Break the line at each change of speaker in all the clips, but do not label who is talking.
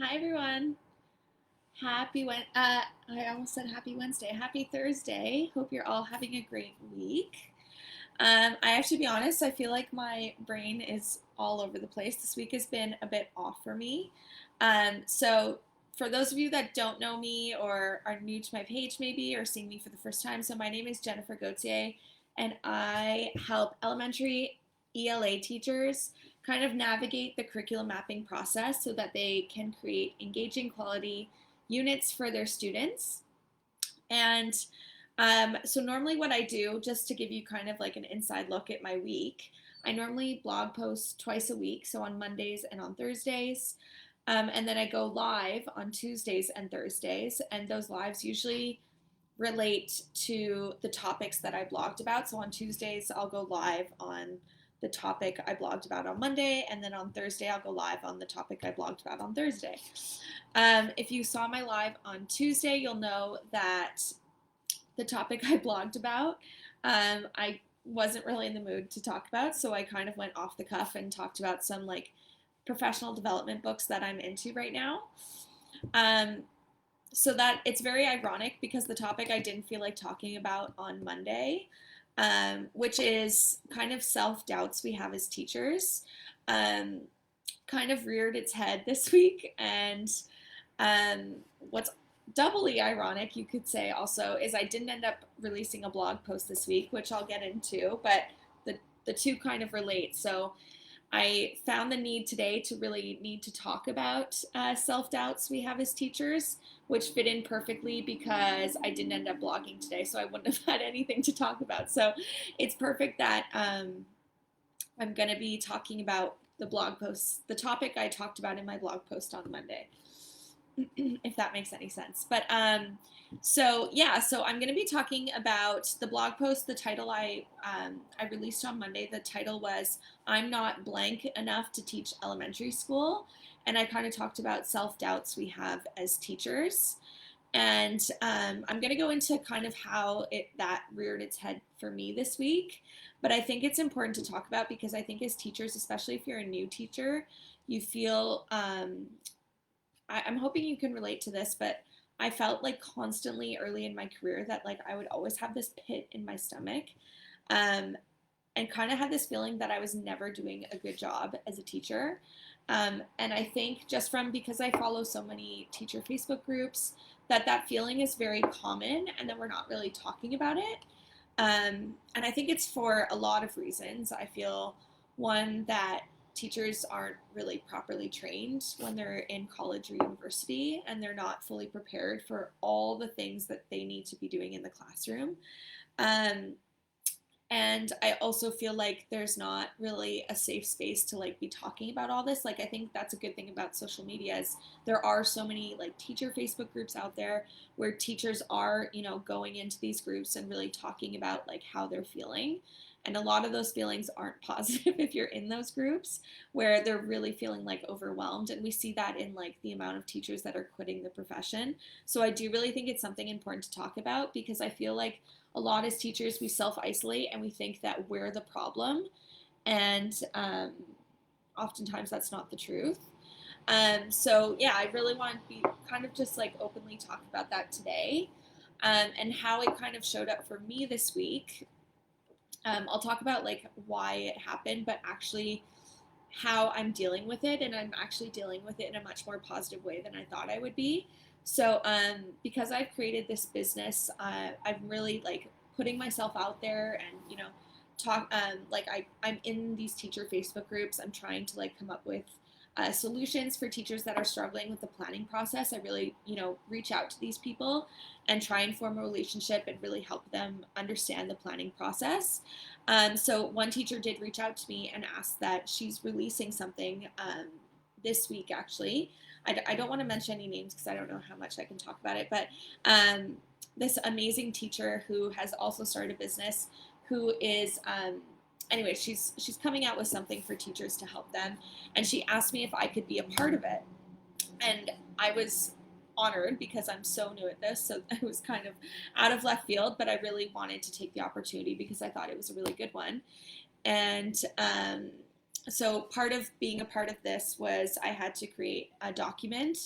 Hi everyone. I almost said happy Wednesday. Happy Thursday. Hope you're all having a great week. I have to be honest, I feel like my brain is all over the place. This week has been a bit off for me. So for those of you that don't know me or are new to my page maybe or seeing me for the first time, so my name is Jennifer Gauthier and I help elementary ELA teachers kind of navigate the curriculum mapping process so that they can create engaging quality units for their students. And so normally what I do, just to give you kind of like an inside look at my week, I normally blog post twice a week, so on Mondays and on Thursdays. And then I go live on Tuesdays and Thursdays, and those lives usually relate to the topics that I blogged about. So on Tuesdays, I'll go live on the topic I blogged about on Monday, and then on Thursday, I'll go live on the topic I blogged about on Thursday. If you saw my live on Tuesday, you'll know that the topic I blogged about, I wasn't really in the mood to talk about, so I kind of went off the cuff and talked about some like professional development books that I'm into right now. Um, so that it's very ironic because the topic I didn't feel like talking about on Monday, which is kind of self doubts we have as teachers, um, kind of reared its head this week. And what's doubly ironic, you could say, also, is I didn't end up releasing a blog post this week, which I'll get into, but the two kind of relate. So I found the need today to really need to talk about self doubts we have as teachers, which fit in perfectly because I didn't end up blogging today, so I wouldn't have had anything to talk about. So it's perfect that I'm going to be talking about the blog post, the topic I talked about in my blog post on Monday, if that makes any sense. But so I'm going to be talking about the blog post. The title I released on Monday. The title was "I'm Not Blank Enough to Teach Elementary School," and I kind of talked about self doubts we have as teachers. And I'm going to go into kind of how that reared its head for me this week. But I think it's important to talk about because I think as teachers, especially if you're a new teacher, you feel I'm hoping you can relate to this, but I felt like constantly early in my career that like I would always have this pit in my stomach, um, and kind of had this feeling that I was never doing a good job as a teacher. And I think just from because I follow so many teacher Facebook groups, that feeling is very common, and that we're not really talking about it. And I think it's for a lot of reasons. I feel one that teachers aren't really properly trained when they're in college or university, and they're not fully prepared for all the things that they need to be doing in the classroom. Um, and I also feel like there's not really a safe space to like be talking about all this. Like I think that's a good thing about social media is there are so many like teacher Facebook groups out there where teachers are, going into these groups and really talking about like how they're feeling. And a lot of those feelings aren't positive if you're in those groups where they're really feeling like overwhelmed. And we see that in like the amount of teachers that are quitting the profession. So I do really think it's something important to talk about because I feel like a lot as teachers we self-isolate and we think that we're the problem, and oftentimes that's not the truth. So yeah, I really want to be kind of just like openly talk about that today, and how it kind of showed up for me this week. I'll talk about like why it happened, but actually how I'm dealing with it, and I'm actually dealing with it in a much more positive way than I thought I would be. So, because I've created this business, I'm really like putting myself out there, and talk. Like I'm in these teacher Facebook groups. I'm trying to like come up with solutions for teachers that are struggling with the planning process. I really, reach out to these people and try and form a relationship and really help them understand the planning process. So one teacher did reach out to me and ask that she's releasing something this week, actually. I don't want to mention any names because I don't know how much I can talk about it, but this amazing teacher who has also started a business, who is anyway, she's coming out with something for teachers to help them, and she asked me if I could be a part of it, and I was honored because I'm so new at this, so it was kind of out of left field, but I really wanted to take the opportunity because I thought it was a really good one. And So part of being a part of this was I had to create a document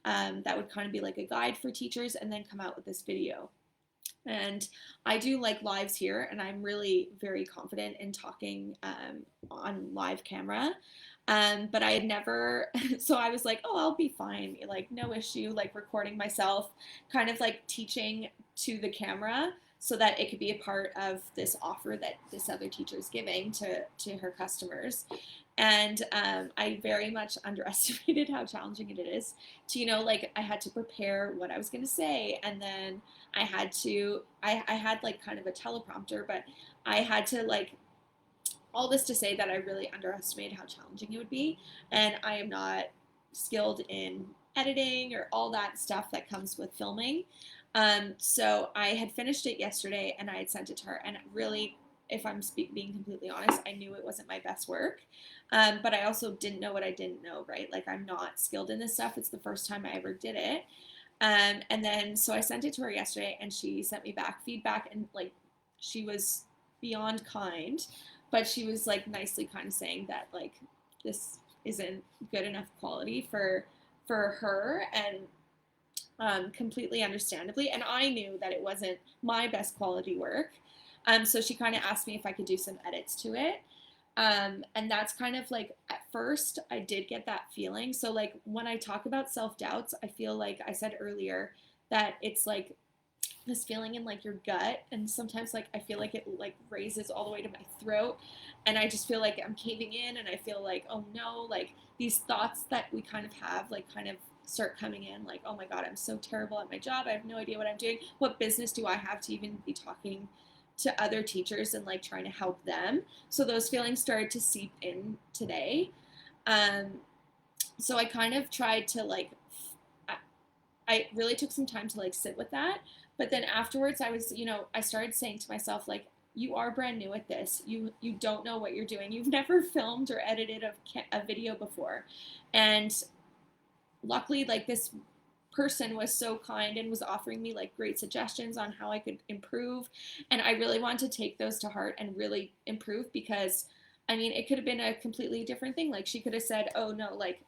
that would kind of be like a guide for teachers and then come out with this video. And I do like lives here, and I'm really very confident in talking on live camera. But I had never, so I was like, oh, I'll be fine, like no issue, like recording myself, kind of like teaching to the camera so that it could be a part of this offer that this other teacher is giving to her customers. And I very much underestimated how challenging it is to, like I had to prepare what I was going to say, and then I had like kind of a teleprompter, but I had to like, all this to say that I really underestimated how challenging it would be. And I am not skilled in editing or all that stuff that comes with filming. So I had finished it yesterday and I had sent it to her. And really, if I'm being completely honest, I knew it wasn't my best work. But I also didn't know what I didn't know, right? Like, I'm not skilled in this stuff. It's the first time I ever did it. And then, so I sent it to her yesterday and she sent me back feedback, and like, she was beyond kind, but she was like nicely kind of saying that like this isn't good enough quality for her, and completely understandably. And I knew that it wasn't my best quality work. So she kind of asked me if I could do some edits to it. And that's kind of like, at first I did get that feeling. So like when I talk about self-doubts, I feel like I said earlier that it's like this feeling in like your gut, and sometimes like I feel like it like raises all the way to my throat, and I just feel like I'm caving in, and I feel like, oh no, like these thoughts that we kind of have like kind of start coming in, like, oh my god, I'm so terrible at my job, I have no idea what I'm doing, what business do I have to even be talking to other teachers and like trying to help them. So those feelings started to seep in today. um so I kind of tried to like, I really took some time to like sit with that. But then afterwards, I was, I started saying to myself, like, you are brand new at this. You don't know what you're doing. You've never filmed or edited a video before. And luckily, like, this person was so kind and was offering me like great suggestions on how I could improve. And I really want to take those to heart and really improve, because I mean, it could have been a completely different thing. Like, she could have said, oh no, like,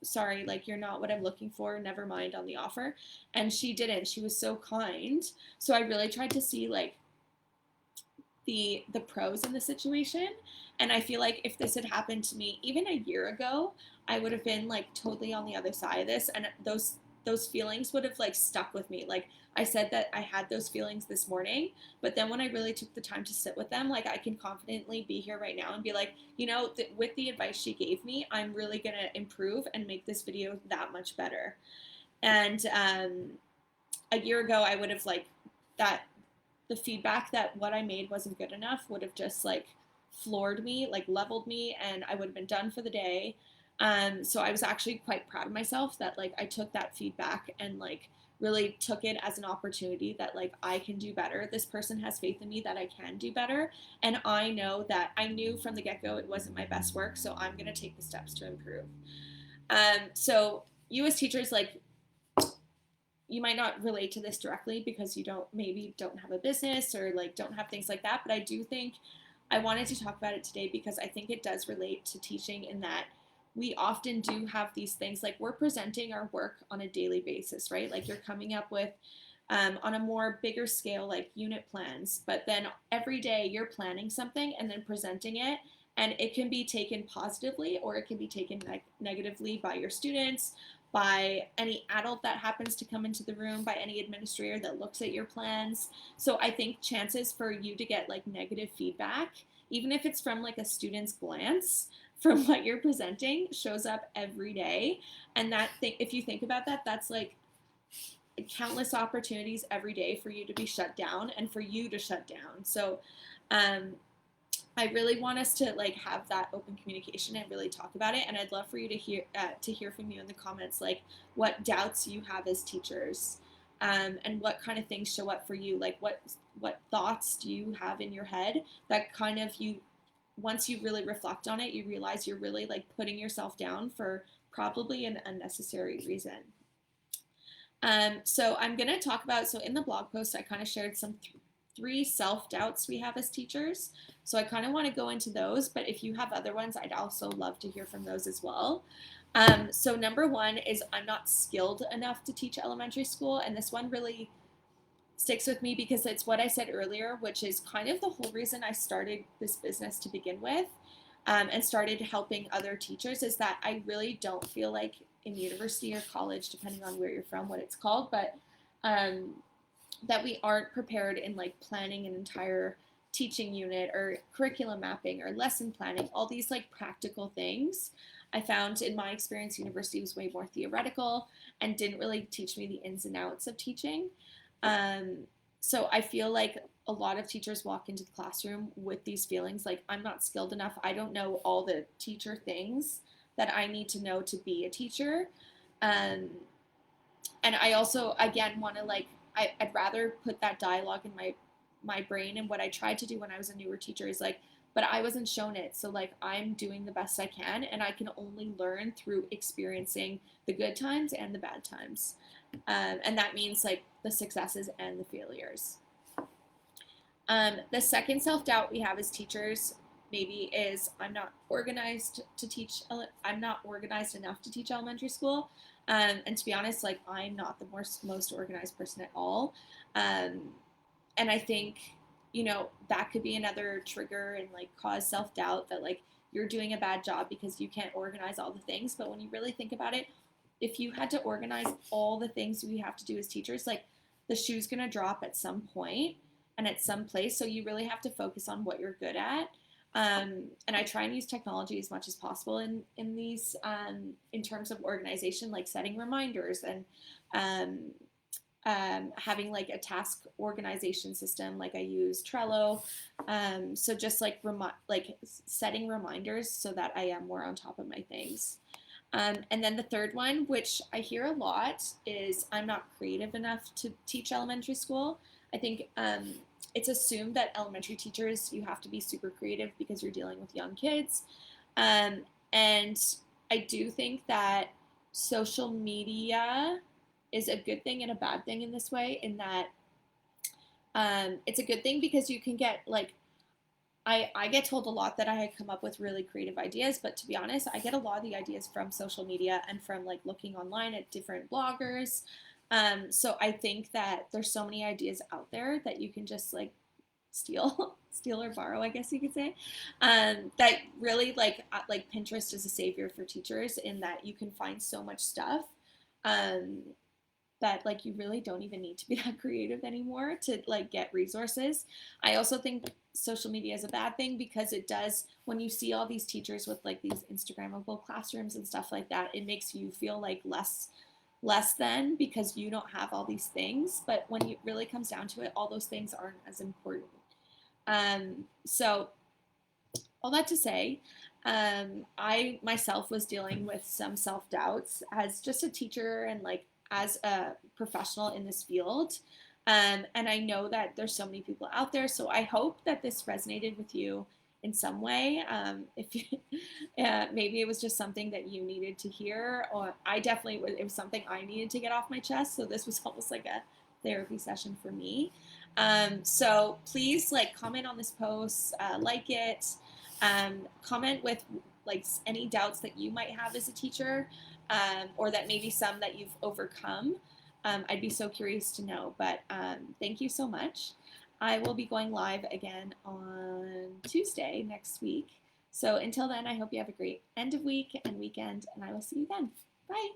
sorry, like, you're not what I'm looking for, never mind on the offer. And she didn't. She was so kind. So I really tried to see like the pros in the situation. And I feel like if this had happened to me even a year ago, I would have been like totally on the other side of this, and those feelings would have like stuck with me. Like, I said that I had those feelings this morning, but then when I really took the time to sit with them, like, I can confidently be here right now and be like, with the advice she gave me, I'm really going to improve and make this video that much better. And a year ago, I would have like, that the feedback that what I made wasn't good enough would have just like floored me, like leveled me, and I would have been done for the day. So I was actually quite proud of myself that like I took that feedback and like really took it as an opportunity that like I can do better. This person has faith in me that I can do better. And I know that I knew from the get go it wasn't my best work. So I'm going to take the steps to improve. So you as teachers, like, you might not relate to this directly because you don't have a business or like don't have things like that, but I do think I wanted to talk about it today because I think it does relate to teaching, in that we often do have these things, like, we're presenting our work on a daily basis, right? Like, you're coming up with on a more bigger scale, like unit plans, but then every day you're planning something and then presenting it, and it can be taken positively or it can be taken negatively by your students, by any adult that happens to come into the room, by any administrator that looks at your plans. So I think chances for you to get like negative feedback, even if it's from like a student's glance from what you're presenting, shows up every day. And that thing, if you think about that, that's like countless opportunities every day for you to be shut down and for you to shut down. So um, I really want us to like have that open communication and really talk about it. And I'd love for you to hear from you in the comments, like what doubts you have as teachers, and what kind of things show up for you. Like, what thoughts do you have in your head that kind of, you, once you really reflect on it, you realize you're really like putting yourself down for probably an unnecessary reason. So I'm going to talk about, so in the blog post, I kind of shared some three self-doubts we have as teachers. So I kind of want to go into those, but if you have other ones, I'd also love to hear from those as well. So number one is I'm not skilled enough to teach elementary school, and this one really sticks with me because it's what I said earlier, which is kind of the whole reason I started this business to begin with, and started helping other teachers, is that I really don't feel like in university or college, depending on where you're from, what it's called, but um, that we aren't prepared in like planning an entire teaching unit or curriculum mapping or lesson planning, all these like practical things. I found in my experience, university was way more theoretical and didn't really teach me the ins and outs of teaching. Um, so I feel like a lot of teachers walk into the classroom with these feelings like, I'm not skilled enough. I don't know all the teacher things that I need to know to be a teacher. Um, and I also, again, want to like, I'd rather put that dialogue in my brain. And what I tried to do when I was a newer teacher is like, but I wasn't shown it. So like I'm doing the best I can, and I can only learn through experiencing the good times and the bad times. And that means like the successes and the failures. The second self-doubt we have as teachers maybe is I'm not organized to teach. I'm not organized enough to teach elementary school. And to be honest, like I'm not the most organized person at all. Um, and I think, that could be another trigger and like cause self-doubt that like you're doing a bad job because you can't organize all the things. But when you really think about it, if you had to organize all the things we have to do as teachers, like the shoe's going to drop at some point and at some place. So you really have to focus on what you're good at. And I try and use technology as much as possible in these, in terms of organization, like setting reminders and um, having like a task organization system. Like I use Trello. So just like like setting reminders so that I am more on top of my things. And then the third one, which I hear a lot, is I'm not creative enough to teach elementary school. I think it's assumed that elementary teachers, you have to be super creative because you're dealing with young kids. Um, and I do think that social media is a good thing and a bad thing in this way, in that it's a good thing because you can get like, I get told a lot that I had come up with really creative ideas, but to be honest, I get a lot of the ideas from social media and from like looking online at different bloggers. So I think that there's so many ideas out there that you can just like steal or borrow, I guess you could say. That really like Pinterest is a savior for teachers in that you can find so much stuff. Um, that like you really don't even need to be that creative anymore to like get resources. I also think social media is a bad thing because it does, when you see all these teachers with like these Instagrammable classrooms and stuff like that, it makes you feel like less than because you don't have all these things. But when it really comes down to it, all those things aren't as important. So all that to say, I myself was dealing with some self doubts as just a teacher and like as a professional in this field. And I know that there's so many people out there. So I hope that this resonated with you in some way. If you, maybe it was just something that you needed to hear, or I definitely it was something I needed to get off my chest. So this was almost like a therapy session for me. So please like comment on this post, like it, comment with like any doubts that you might have as a teacher, or that maybe some that you've overcome. I'd be so curious to know, but thank you so much. I will be going live again on Tuesday next week. So until then, I hope you have a great end of week and weekend, and I will see you then. Bye.